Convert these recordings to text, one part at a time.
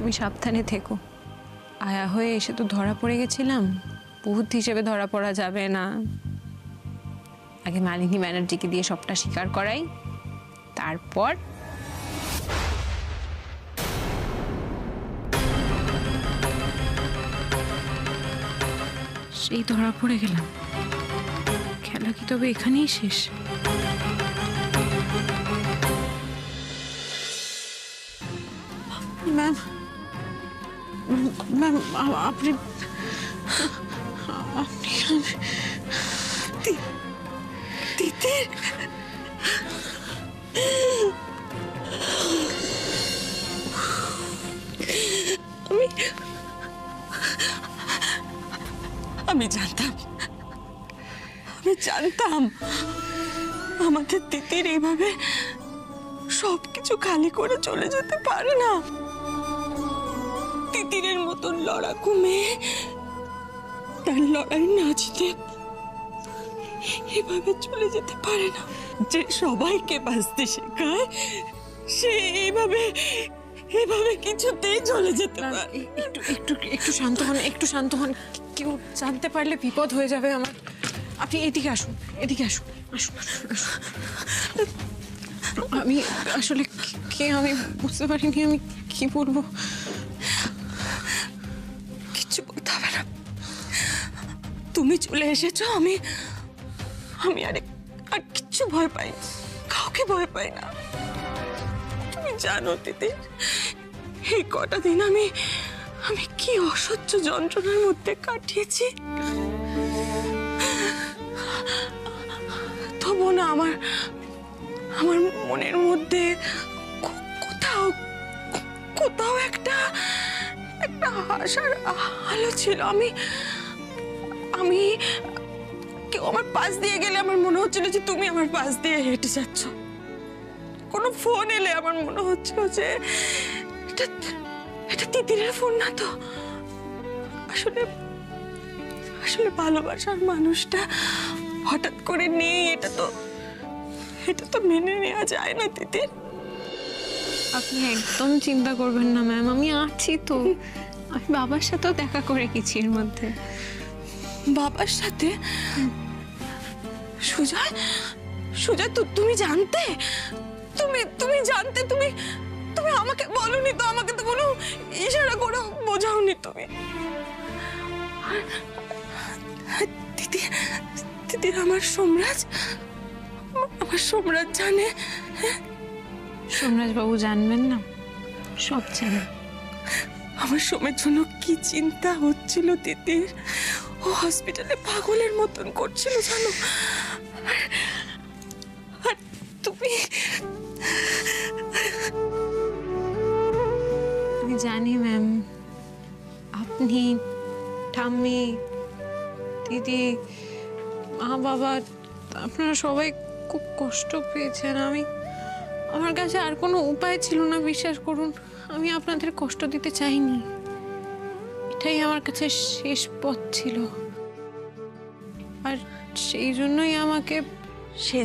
তুমি সাবধানে থেকো। আয়া হয়ে এসে তো ধরা পড়ে গেছিলাম, ভূত হিসেবে ধরা পড়া যাবে না। আগে মালিনী ব্যানার্জিকে দিয়ে সবটা স্বীকার করাই, তারপর সেই ধরা পড়ে গেলাম। খেলা কি তবে এখানেই শেষ? ম্যাম, ম্যাম আপনি তিতির, আমি জানতাম আমাদের তিতির এইভাবে সবকিছু খালি করে চলে যেতে পারে না। তিতিরের মতন লড়াকু মেয়ে তার লড়াই না জিতে এভাবে চলে যেতে পারে না। যে সবাইকে বাঁচতে শেখায় সে এইভাবে কিছুতেই চলে যেতে পারে। একটু একটু একটু শান্ত হন, একটু শান্ত হন। কেউ জানতে পারলে বিপদ হয়ে যাবে আমার। আপনি এদিকে আসুন, এদিকে আসুন, আসুন আসুন। আমি আসলে কে আমি বুঝতে পারিনি, আমি কি বলবো। কিচ্ছু বলতে হবে না, তুমি চলে এসেছো। আমি আর কিচ্ছু ভয় পাই না, কাউকে ভয় পাই না। তুমি জানো দিদি, এই কটা দিন আমি কি অসহ্য যন্ত্রণার মধ্যে কাটিয়েছি। তবু না আমার মনের মধ্যে কোথাও একটা আশার আলো ছিল। আমি কেউ আমার পাশ দিয়ে গেলে আমার মনে হচ্ছিল যে তুমি আমার পাশ দিয়ে হেঁটে যাচ্ছ। কোনো ফোন এলে আমার মনে হচ্ছিল যে এটা তিতিরের ফোন না তো। আসলে ভালোবাসার মানুষটা হঠাৎ করে নেই, এটা তো মেনে নেওয়া যায় না তিতির। আপনি একদম চিন্তা করবেন না ম্যাম, আমি আছি তো। আমি বাবার সাথেও দেখা করে গেছি এর মধ্যে। বাবার সাথে? সুজয়, তুমি জানতে? তুমি জানতে? তুমি আমাকে বলোনি তো, আমাকে তো কোনো ইশারা করে বোঝাওনি তুমি। তিতির আমার সোমরাজ জানে? সোমরাজ বাবু জানবেন না? সব জানেন। আমার সোমের জন্য কি চিন্তা হচ্ছিল তিতির। ও হসপিটালে পাগলের মতন করছিল জানো। আর আমি জানি ম্যাম, আপনি, ঠাম্মি, দিদি, মা বাবা, আপনারা সবাই খুব কষ্ট পেয়েছেন। আমার কাছে আর কোনো উপায় ছিল না, বিশ্বাস করুন। আমি আপনাদের কষ্ট দিতে চাইনি, এটাই আমার কাছে শেষ পথ ছিল। আর সেই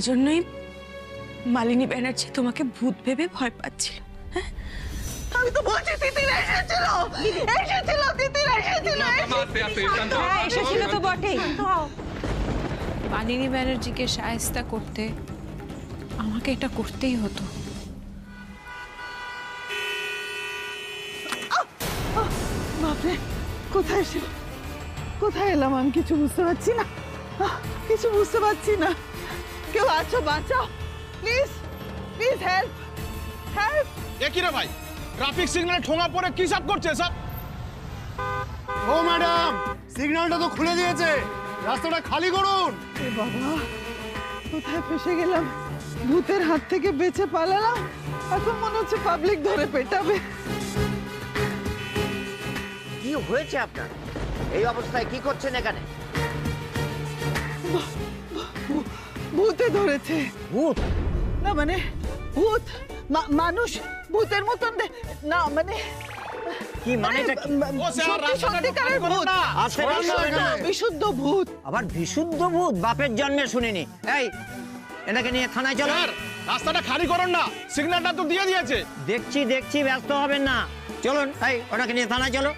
জন্যই মালিনী ব্যানার্জি তোমাকে ভূত ভেবে ভয় পাচ্ছিল। হ্যাঁ, আমি তো বলছি তিতির এসেছিল, এসেছিল তো বটেই। মালিনী ব্যানার্জিকে শায়েস্তা করতে আমাকে এটা করতেই হতো। বাপরে, কোথায় এলাম আমি কিছু বুঝতে পারছি না। কেউ আছো, বাঁচাও প্লিজ, হেল্প। কি রে ভাই, ট্রাফিক সিগন্যাল ঠোঙা পড়ে কি সব করছে সব? ও ম্যাডাম, সিগন্যালটা তো খুলে দিয়েছে, রাস্তাটা খালি করুন। এ বাবা, কোথায় ফেসে গেলাম। ভূতের হাত থেকে বেঁচে পালালাম, এখন মনে হচ্ছে পাবলিক ধরে পেটাবে। কি হয়েছে আপনার? এই অবস্থায় কি করছেন এখানে? ভূতে ধরেছে। ভূত? না মানে ভূত মানুষ ভূতের মতন না, মানে কি মানেটা কি? সত্যিকারের ভূত, বিশুদ্ধ ভূত। আবার বিশুদ্ধ ভূত? বাপের জন্মে শুনিনি। এই, এটাকে নিয়ে থানায় চলো। রাস্তাটা খালি করুন না, সিগন্যালটা তো দিয়ে দিয়েছে। দেখছি দেখছি, ব্যস্ত হবেন না। চলুন, এই ওনাকে নিয়ে থানায় চলো।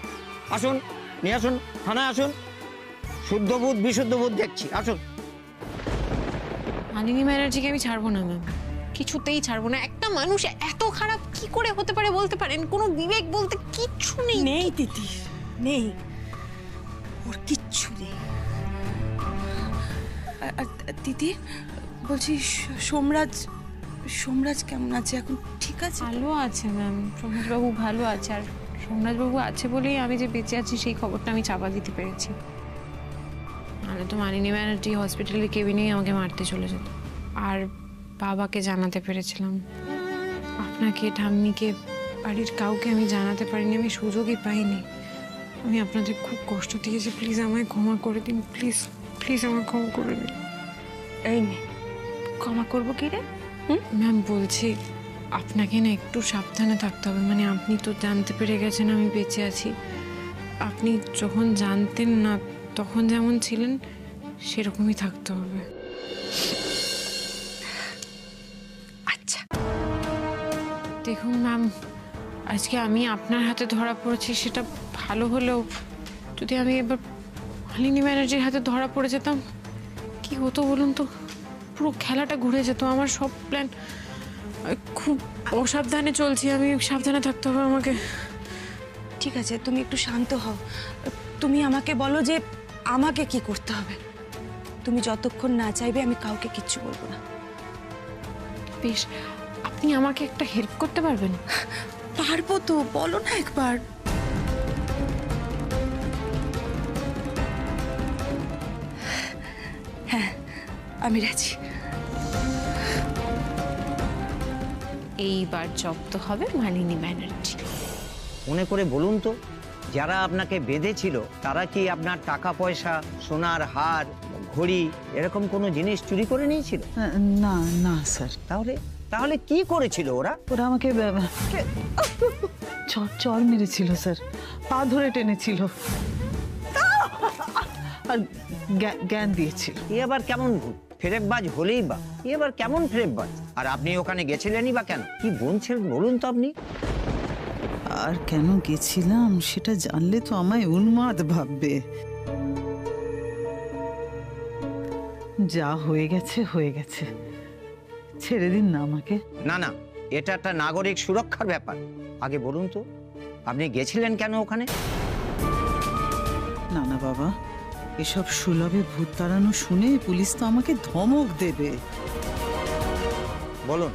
আসুন, নিয়ে আসুন, থানায় আসুন। শুদ্ধ বুধ বিশুদ্ধ বুধ দেখছি, আসুন। মালিনী ব্যানার্জিকে আমি ছাড়বো না ম্যাম, কিছুতেই ছাড়বো না। একটা মানুষ এত খারাপ কি করে হতে পারে বলতে পারেন? কোনো বিবেক বলতে কিচ্ছু নেই। নেই দিদি, নেই, ওর কিচ্ছু নেই। আর দিদি বলছি, সোমরাজ সোমরাজ কেমন আছে এখন? ঠিক আছে? ভালো আছে ম্যাম, সোমরাজবাবু ভালো আছে। আর সোমরাজবাবু আছে বলেই আমি যে বেঁচে আছি সেই খবরটা আমি চাপা দিতে পেরেছি। নাহলে তো মালিনী ব্যানার্জি হসপিটালের কেবিনেই আমাকে মারতে চলে যেত। আর বাবাকে জানাতে পেরেছিলাম, আপনাকে, ঠাম্মিকে, বাড়ির কাউকে আমি জানাতে পারিনি, আমি সুযোগই পাইনি। আমি আপনাদের খুব কষ্ট দিয়েছি, প্লিজ আমায় ক্ষমা করে দিন, প্লিজ প্লিজ আমায় ক্ষমা করে দিন। এই মেয়ে, ক্ষমা করবো কি রে? ম্যাম বলছি, আপনাকে না একটু সাবধানে থাকতে হবে। মানে আপনি তো জানতে পেরে গেছেন আমি বেঁচে আছি। আপনি যখন জানতেন না তখন যেমন ছিলেন সেরকমই থাকতে হবে। আচ্ছা, দেখুন ম্যাম, আজকে আমি আপনার হাতে ধরা পড়েছি সেটা ভালো হলেও যদি আমি এবার মালিনী ব্যানার্জির হাতে ধরা পড়ে যেতাম কি হতো বলুন তো? পুরো খেলাটা ঘুরে যেত। আমার সব প্ল্যান খুব অসাবধানে চলছি আমি, সাবধানে থাকতে হবে আমাকে। ঠিক আছে, তুমি একটু শান্ত হও। তুমি আমাকে বলো যে আমাকে কি করতে হবে। তুমি যতক্ষণ না চাইবে আমি কাউকে কিচ্ছু বলবো না। বেশ, আপনি আমাকে একটা হেল্প করতে পারবেন? পারবো তো, বলো না একবার। হ্যাঁ, আমি রাজি। এইবার জব্দ হবে মালিনী ব্যানার্জি। মনে করে বলুন তো, যারা আপনাকে বেঁধেছিল তারা কি আপনার টাকা পয়সা, সোনার হার, ঘড়ি এরকম কোনো জিনিস চুরি করে নিয়েছিল? না না স্যার, তাহলে তাহলে কি করেছিল ওরা? ওরা আমাকে চর মেরেছিল স্যার, পা ধরে টেনেছিল আর জ্ঞান দিয়েছিল। এ আবার কেমন ভূত? ফেরেববাজ হলেই বা, এ আবার কেমন ফেরেববাজ? আর আপনি ওখানে গেছিলেনই বা কেন? কি বলছেন বলুন তো আপনি? আর কেন গেছিলাম সেটা জানলে তো আমায় উন্মাদ ভাববে। যা হয়ে গেছে হয়ে গেছে, ছেড়ে দিন না আমাকে। না না, এটা একটা নাগরিক সুরক্ষার ব্যাপার। আগে বলুন তো, আপনি গেছিলেন কেন ওখানে? না না বাবা, এসব সুলভে ভূত তাড়ানো শুনে পুলিশ তো আমাকে ধমক দেবে। বলুন,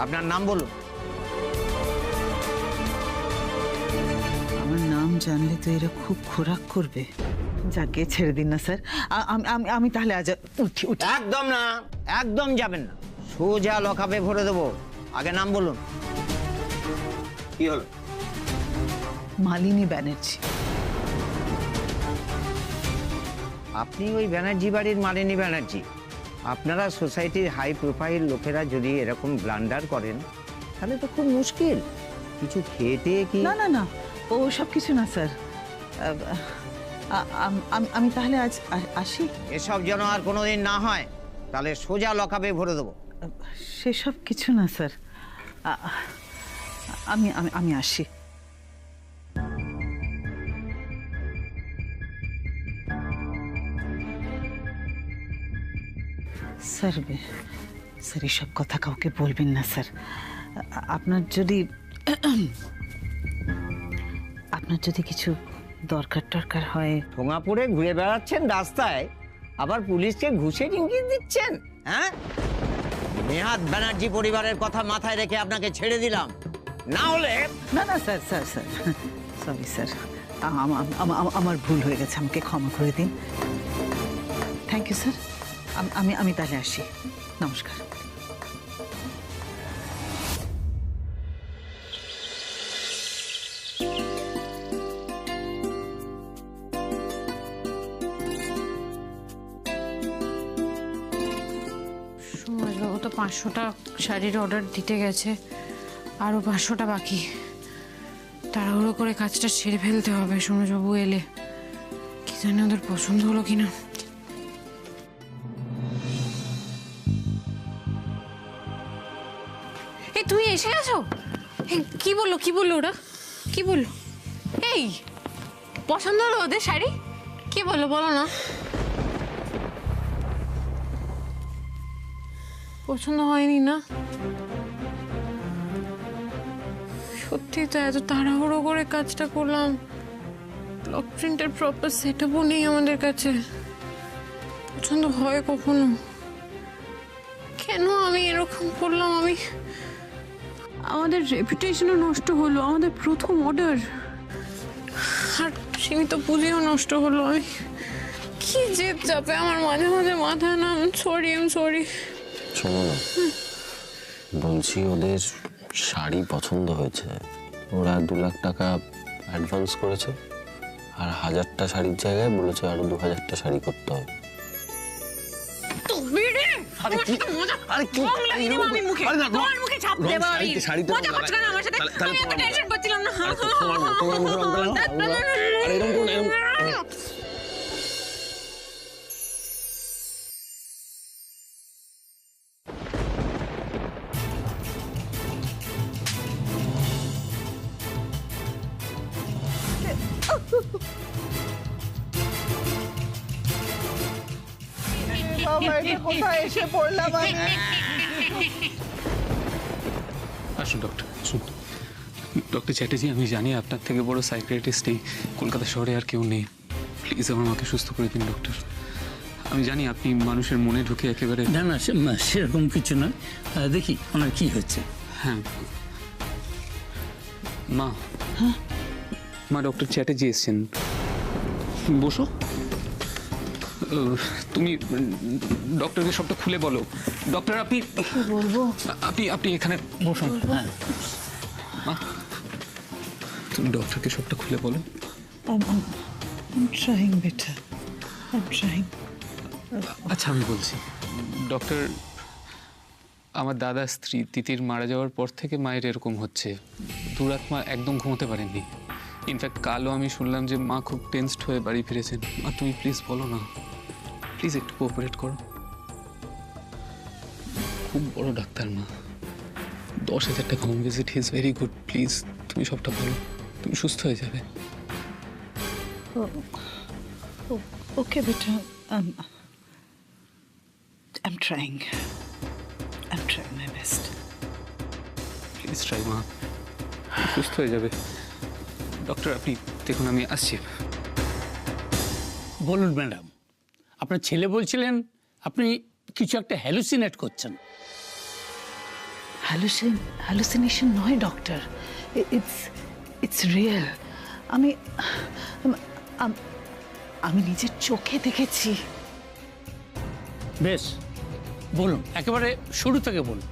আপনার নাম বলুন। আমার নাম জানলে তো এরা খুব খোরাক করবে। যাকে ছেড়ে দিন না স্যার, আমি তাহলে আজ উঠি। একদম না, একদম যাবেন না, সোজা লকআপে ভরে দেবো। আগে নাম বলুন। কি হলো? মালিনী ব্যানার্জি। আপনি ওই ব্যানার্জি বাড়ির মালিনী ব্যানার্জি? আপনারা সোসাইটির হাই প্রোফাইল লোকেরা যদি এরকম ব্লান্ডার করেন তাহলে তো খুব মুশকিল। কিছু খেতে কি? না না না, ও সব কিছু না স্যার। আমি তাহলে আজ আসি। এসব যেন আর কোনোদিন না হয়, তাহলে সোজা লকআপে ভরে দেবো। সেসব কিছু না স্যার, আমি আমি আমি আসি। স্যার স্যার এসব কথা কাউকে বলবেন না স্যার। আপনার যদি কিছু দরকার হয়। ঠোঙা পড়ে ঘুরে বেড়াচ্ছেন রাস্তায়, আবার পুলিশকে ঘুষের ইঙ্গিত দিচ্ছেন? হ্যাঁ, নেহাত ব্যানার্জি পরিবারের কথা মাথায় রেখে আপনাকে ছেড়ে দিলাম, না হলে। না না sir sir sir sorry sir, আমার ভুল হয়ে গেছে, আমাকে ক্ষমা করে দিন। Thank you sir. আমি তাহলে আসি, নমস্কার। সুমরাজবাবু তো 500টা শাড়ির অর্ডার দিতে গেছে, আরও 500টা বাকি। তাড়াহুড়ো করে কাজটা সেরে ফেলতে হবে। সুমরাজবাবু এলে কি জানি ওদের পছন্দ হলো কিনা। এসে গেছো? এই, কি বললো ওরা? কি বললো? এই পছন্দ হলো ওদের শাড়ি? কি বললো বলো না। পছন্দ হয়নি না? সত্যি তো এত তাড়াহুড়ো করে কাজটা করলাম, ব্লক প্রিন্টের প্রপার সেটআপও নেই আমাদের কাছে। পছন্দ হয় কখনো? কেন আমি এরকম করলাম? আমাদের রেপুটেশনও নষ্ট হলো, আমাদের প্রথম অর্ডার, আর সীমিত পুঁজিও নষ্ট হলো। আমি কি জেদ চাপে আমার মাঝে মাঝে মাথায় না। I am sorry. শোনো না, বলছি ওদের শাড়ি পছন্দ হয়েছে, ওরা 2 লাখ টাকা অ্যাডভান্স করেছে, আর 1000টা শাড়ির জায়গায় বলেছে আরো 2000টা শাড়ি করতে হবে। আসুন ডক্টর, আসুন। ডক্টর চ্যাটার্জি, আমি জানি আপনার থেকে বড় সাইকিয়াট্রিস্ট এই কলকাতা শহরে আর কেউ নেই। প্লিজ আমার মাকে সুস্থ করে দিন ডক্টর। আমি জানি আপনি মানুষের মনে ঢুকে একেবারে। না না, সেরকম কিছু নয়। দেখি ওনার কি হচ্ছে। হ্যাঁ মা, মা ডক্টর চ্যাটার্জি এসছেন, বসো। তুমি ডক্টরকে সবটা খুলে বলো। ডক্টর আপনি বলবো? আপনি এখানে বসুন। হ্যাঁ, মা তুমি ডক্টরকে সবটা খুলে বলো। I'm trying, beta. I'm trying. আচ্ছা আমি বলছি। ডক্টর, আমার দাদার স্ত্রী তিতির মারা যাওয়ার পর থেকে মায়ের এরকম হচ্ছে। 2 রাত মা একদম ঘুমোতে পারেননি। ইনফ্যাক্ট কালও আমি শুনলাম যে মা খুব টেনসড হয়ে বাড়ি ফিরেছেন। আর তুমি প্লিজ বলো না, প্লিজ একটু কোঅপারেট করো। খুব বড় ডাক্তার মা, 10,000 টাকা home visit, he is very good. Please তুমি সবটা বলো, তুমি সুস্থ হয়ে যাবে। Okay, beta. I'm trying. I'm trying my best. Please try মা, সুস্থ হয়ে যাবে। ডক্টর আপনি দেখুন, আমি আসছি। বলুন ম্যাডাম, আপনার ছেলে বলছিলেন আপনি কিছু একটা হ্যালুসিনেট করছেন। Hallucination নয় ডক্টর, it's real. আমি নিজের চোখে দেখেছি। বেশ, বলুন, একেবারে শুরু থেকে বলুন।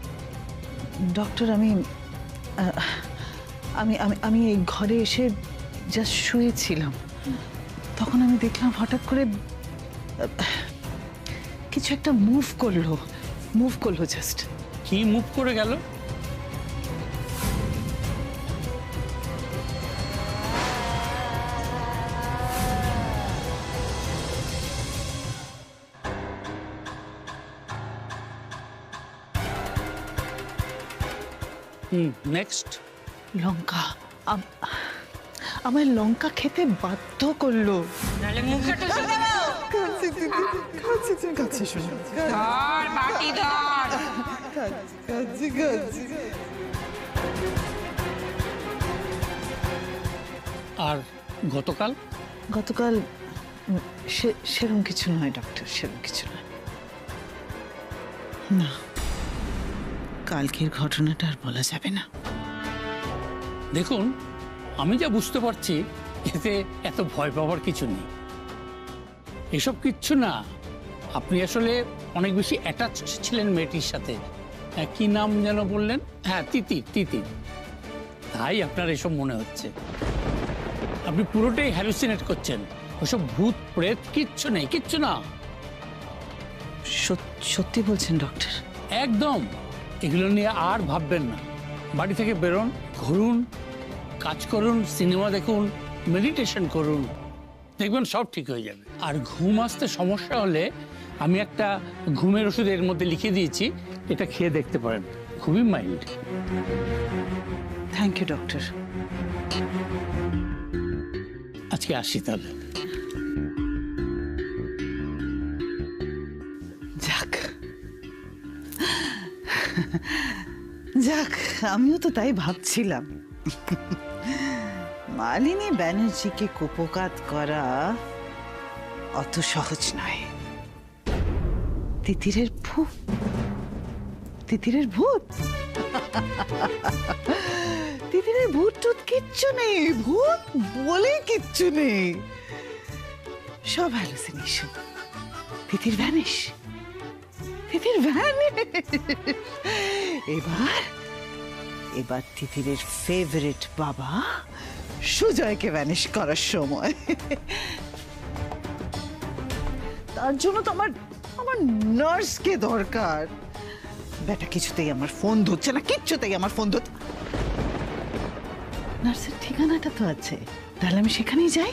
ডক্টর, আমি এই ঘরে এসে জাস্ট শুয়েছিলাম, তখন আমি দেখলাম হঠাৎ করে কিছু একটা মুভ করলো জাস্ট। কি মুভ করে গেল? নেক্সট। লঙ্কা। আমার লঙ্কা খেতে বাধ্য করলো। আর গতকাল সেরকম কিছু নয় ডক্টর, সেরকম কিছু নয়। না, কালকের ঘটনাটা আর বলা যাবে না। দেখুন, আমি যা বুঝতে পারছি এতে এত ভয় পাওয়ার কিছু নেই। এসব কিচ্ছু না, আপনি আসলে অনেক বেশি অ্যাটাচ ছিলেন মেয়েটির সাথে। কি নাম যেন বললেন? হ্যাঁ, তিতির। তাই আপনার এসব মনে হচ্ছে। আপনি পুরোটাই হ্যালুসিনেট করছেন। ওসব ভূত প্রেত কিচ্ছু নেই, কিচ্ছু না। সত্যি বলছেন ডক্টর? একদম। এগুলো নিয়ে আর ভাববেন না। বাড়ি থেকে বেরোন, ঘুরুন, কাজ করুন, সিনেমা দেখুন, মেডিটেশন করুন, দেখবেন সব ঠিক হয়ে যাবে। আর ঘুম আসতে সমস্যা হলে আমি একটা ঘুমের ওষুধ এর মধ্যে লিখে দিয়েছি, এটা খেয়ে দেখতে পারেন, খুবই মাইল্ড। Thank you doctor. আজকে আসি তাহলে। যাক যাক, আমিও তো তাই ভাবছিলাম। মালিনী ব্যানার্জিকে কুপোকাত করা অত সহজ নয়। তিতিরের ভূত, তিতিরের ভূত, তিতিরের ভূত টুত কিচ্ছু নেই, ভূত বলে কিচ্ছু নেই, সব হ্যালুসিনেশন। তিতির ভ্যানিশ, তিতির ভ্যানিশ। এবার এবার তিতিরের ফেভারিট বাবা সুজয়কে ভ্যানিশ করার সময়। তার জন্য তো আমার নার্সকে দরকার। বেটা কিছুতেই আমার ফোন ধরছে না, কিচ্ছুতেই আমার ফোন ধরছে। নার্সের ঠিকানাটা তো আছে, তাহলে আমি সেখানেই যাই।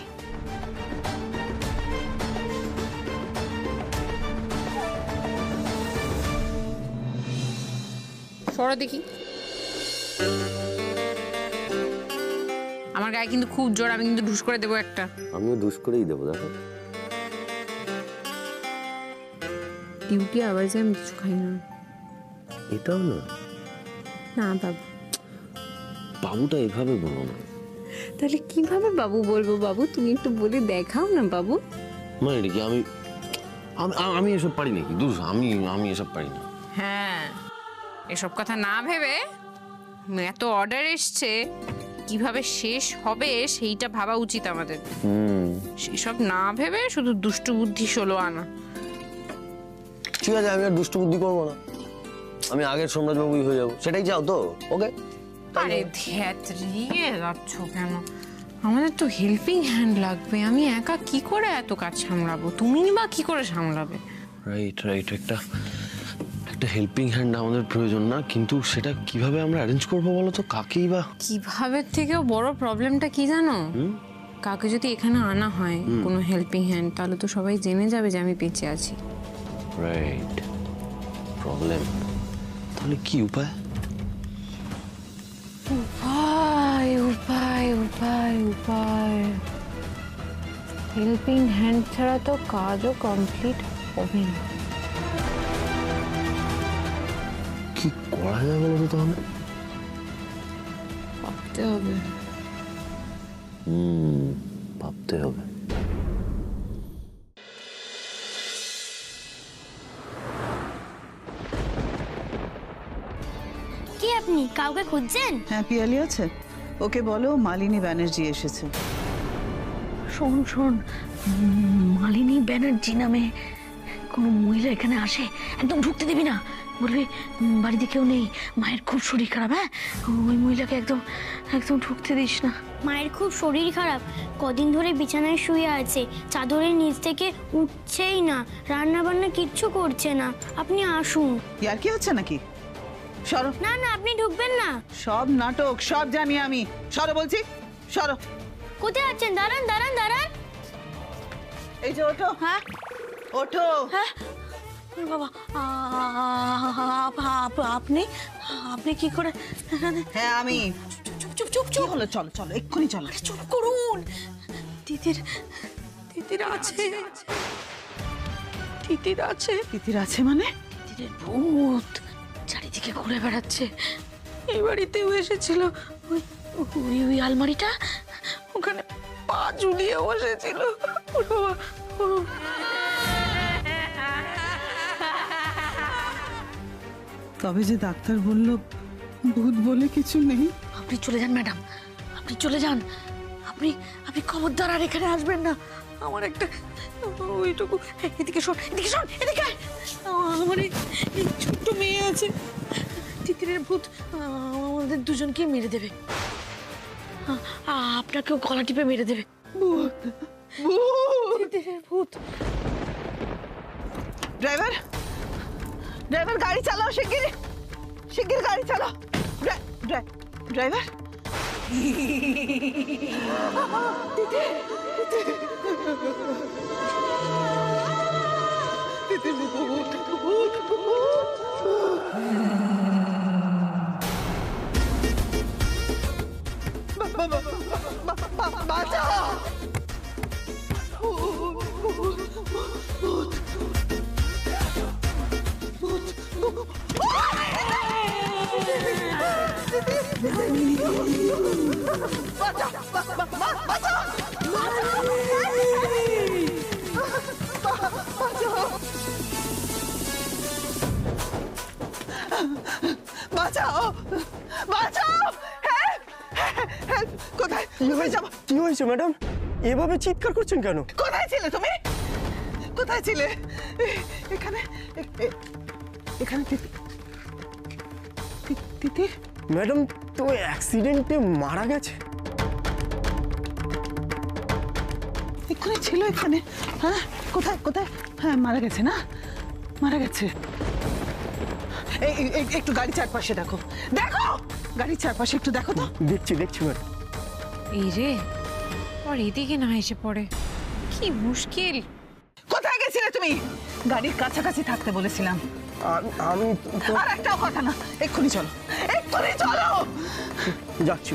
সরো দেখি। আমার গায়ে কিন্তু খুব জোর, আমি কিন্তু ঢুস করে দেবো একটা। আমিও দুষ করেই দেবো, দেখো। ডিউটি আবার যে আমি কিছু খাই না। এটাও না। না বাবু। বাবুটা এভাবে বলো না। তাহলে কিভাবে বাবু বলবো? বাবু তুমি একটু বলে দেখাও না বাবু। মানে এটা কি আমি আমি এসব পারি নাকি? দুষ, আমি এসব পারি না। হ্যাঁ, এসব কথা না ভেবে এত অর্ডার এসছে, কিভাবে শেষ হবে সেইটা ভাবা উচিত আমাদের। সেসব না ভেবে শুধু দুষ্টু বুদ্ধি 16 আনা। ঠিক আছে, আমি আর দুষ্টু বুদ্ধি করবো না, আমি আগের সোমরাজবাবুই হয়ে যাবো। সেটাই চাও তো? ওকে। আরে ধ্যাত্রিয়ে যাচ্ছ কেন? আমাদের তো হেল্পিং হ্যান্ড লাগবে। আমি একা কি করে এত কাজ সামলাবো? তুমি বা কি করে সামলাবে? রাইট রাইট, একটা হেল্পিং হ্যান্ড আমাদের প্রয়োজন না, কিন্তু সেটা কিভাবে আমরা অ্যারেঞ্জ করবো বলো তো? কাকেই বা কিভাবে থেকেও বড় প্রবলেমটা কি জানো? কাকে যদি এখানে আনা হয় কোনো হেল্পিং হ্যান্ড, তাহলে তো সবাই জেনে যাবে যে আমি বেঁচে আছি। Right, problem. তাহলে কি উপায়? উপায় উপায় উপায় উপায় হেল্পিং হ্যান্ড ছাড়া তো কাজও কমপ্লিট হবে না। কি করা যায় বলো তো তাহলে? ভাবতে হবে। ভাবতে হবে। কি আপনি কাউকে খুঁজছেন? হ্যাঁ, পিয়ালি আছে, ওকে বলো মালিনী ব্যানার্জি এসেছে। শোন শোন, মালিনী ব্যানার্জি নামে কোনো মহিলা এখানে আসে একদম ঢুকতে দিবি না। বলবি বাড়িতে কেউ নেই, মায়ের খুব শরীর খারাপ। হ্যাঁ, ওই মহিলাকে একদম একদম ঢুকতে দিস না। মায়ের খুব শরীর খারাপ, কদিন ধরে বিছানায় শুয়ে আছে, চাদরের নিচ থেকে উঠছেই না, রান্না বান্না কিচ্ছু করছে না। আপনি আসুন। ইয়ার কি হচ্ছে নাকি? সরো। না না, আপনি ঢুকবেন না। সব নাটক, সব জানি আমি। সরো বলছি, সরো। কোথায় আছেন? দাঁড়ান দাঁড়ান দাঁড়ান। এই যে ওঠো। হ্যাঁ ওঠো। হ্যাঁ বাবা, আপনি আপনি কি করে? হ্যাঁ আমি। চুপ চুপ চুপ চুপ। হলো, চলো চলো, এক্ষুনি চলো। চুপ করুন। তিতির তিতির আছে, তিতির আছে। তিতির আছে মানে? তিতিরের ভূত চারিদিকে ঘুরে বেড়াচ্ছে। এই বাড়িতেও এসেছিল, ওই ওই ওই আলমারিটা, ওখানে পা ঝুলিয়ে বসেছিল। তবে যে ডাক্তার বলল ভূত বলে কিছু নেই। আপনি চলে যান ম্যাডাম, আপনি চলে যান। আপনি আপনি খবরদার আর এখানে আসবেন না। আমার একটা ওইটুকু, এদিকে শোন, এদিকে শোন, এদিকে আয়। আমার এই ছোট্ট মেয়ে আছে, তিতিরের ভূত আমাদের দুজনকে মেরে দেবে। আপনাকেও গলা টিপে মেরে দেবে। ভূত ভূত, তিতিরের ভূত। ড্রাইভার, ড্রাইভার গাড়ি চালাও, শিগগির শিগগির গাড়ি চালাও। ড্রাইভার। বাঁচাও। বাঁচাও, বাঁচাও। কোথায় কি হয়েছে ম্যাডাম? এভাবে চিৎকার করছেন কেন? কোথায় ছিলে তুমি? কোথায় ছিলে? এখানে এখানে তিতির ম্যাডাম তো অ্যাক্সিডেন্টে মারা গেছে। এখানে ছিল এখানে। হ্যাঁ কোথায় কোথায়? হ্যাঁ মারা গেছে না? মারা গেছে। একটু গাড়ি চারপাশে দেখো, দেখো গাড়ির চারপাশে একটু দেখো তো। দেখছি ম্যাডাম। এই রে, আর এদিকে না এসে পড়ে, কি মুশকিল। কোথায় গেছিলে তুমি? গাড়ির কাছাকাছি থাকতে বলেছিলাম। আমি আর একটাও কথা না, এক্ষুনি চলো, এক্ষুনি চলো। যাচ্ছি।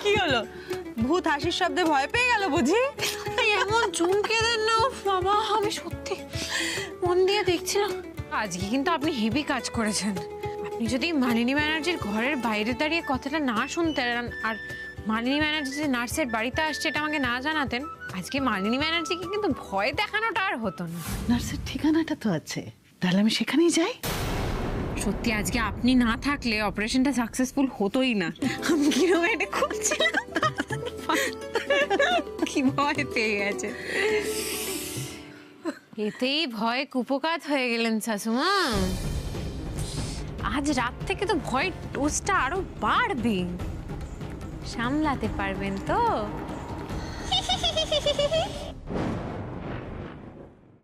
কি হলো? ভূত হাসির শব্দে ভয় পেয়ে গেল বুঝি? এমন চমকে দেন না, উফ বাবা, আমি সত্যি মন দিয়ে দেখছিলাম। আজকে কিন্তু আপনি হেভি কাজ করেছেন। আপনি যদি মালিনী ব্যানার্জির ঘরের বাইরে দাঁড়িয়ে কথাটা না শুনতেন আর মালিনী ব্যানার্জি যে নার্সের বাড়িতে আসছে এটা আমাকে না জানাতেন, আজকে মালিনী ব্যানার্জিকে কিন্তু ভয় দেখানোটা আর হতো না। নার্সের ঠিকানাটা তো আছে, তাহলে আমি সেখানেই যাই। সত্যি আজকে আপনি না থাকলে অপারেশনটা সাকসেসফুল হতোই না। আমি কিরকম এটা খুঁজছিলাম, কি ভয় পেয়ে গেছে। এতেই ভয় কুপকাত হয়ে গেলেন শাশুমা। আজ রাত থেকে তো ভয় ডোজটা আরো বাড়বে। সামলাতে পারবেন তো?